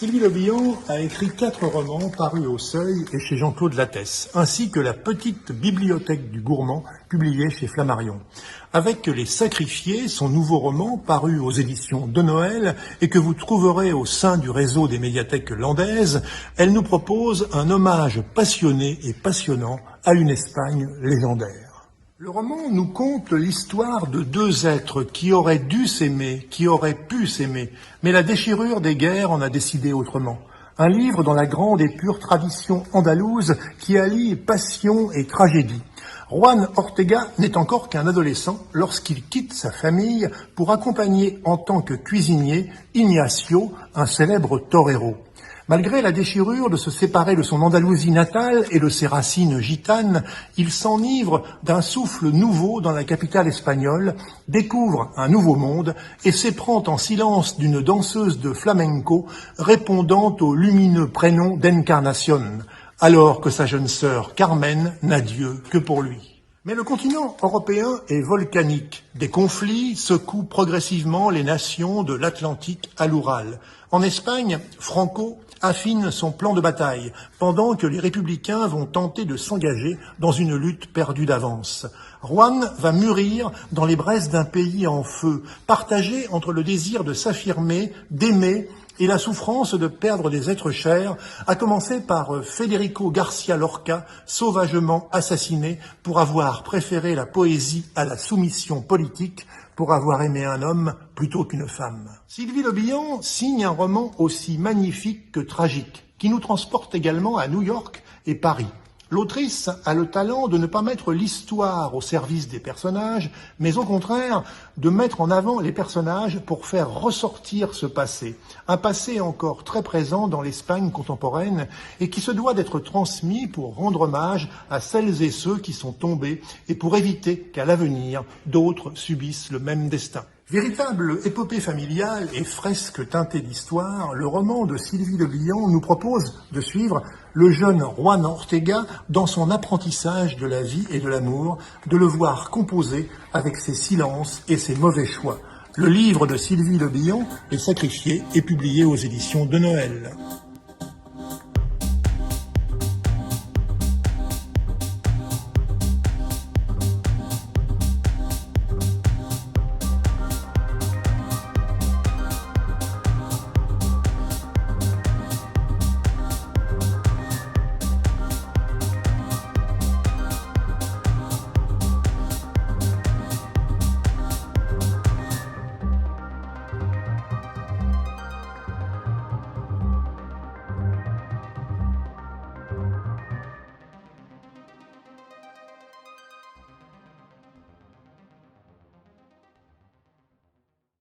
Sylvie Le Bihan a écrit 4 romans parus au Seuil et chez Jean-Claude Lattès, ainsi que La petite bibliothèque du gourmand, publiée chez Flammarion. Avec Les Sacrifiés, son nouveau roman, paru aux éditions de Noël et que vous trouverez au sein du réseau des médiathèques landaises, elle nous propose un hommage passionné et passionnant à une Espagne légendaire. Le roman nous conte l'histoire de 2 êtres qui auraient dû s'aimer, qui auraient pu s'aimer, mais la déchirure des guerres en a décidé autrement. Un livre dans la grande et pure tradition andalouse qui allie passion et tragédie. Juan Ortega n'est encore qu'un adolescent lorsqu'il quitte sa famille pour accompagner en tant que cuisinier Ignacio, un célèbre torero. Malgré la déchirure de se séparer de son Andalousie natale et de ses racines gitanes, il s'enivre d'un souffle nouveau dans la capitale espagnole, découvre un nouveau monde et s'éprend en silence d'une danseuse de flamenco répondant au lumineux prénom d'Encarnación, alors que sa jeune sœur Carmen n'a Dieu que pour lui. Mais le continent européen est volcanique. Des conflits secouent progressivement les nations de l'Atlantique à l'Oural. En Espagne, Franco affine son plan de bataille, pendant que les républicains vont tenter de s'engager dans une lutte perdue d'avance. Juan va mûrir dans les braises d'un pays en feu, partagé entre le désir de s'affirmer, d'aimer, et la souffrance de perdre des êtres chers, à commencer par Federico García Lorca, sauvagement assassiné pour avoir préféré la poésie à la soumission politique, pour avoir aimé un homme plutôt qu'une femme. Sylvie Le Bihan signe un roman aussi magnifique que tragique, qui nous transporte également à New York et Paris. L'autrice a le talent de ne pas mettre l'histoire au service des personnages, mais au contraire de mettre en avant les personnages pour faire ressortir ce passé. Un passé encore très présent dans l'Espagne contemporaine et qui se doit d'être transmis pour rendre hommage à celles et ceux qui sont tombés et pour éviter qu'à l'avenir, d'autres subissent le même destin. Véritable épopée familiale et fresque teintée d'histoire, le roman de Sylvie Le Bihan nous propose de suivre le jeune Juan Ortega dans son apprentissage de la vie et de l'amour, de le voir composer avec ses silences et ses mauvais choix. Le livre de Sylvie Le Bihan, Les Sacrifiés, est publié aux éditions de Noël.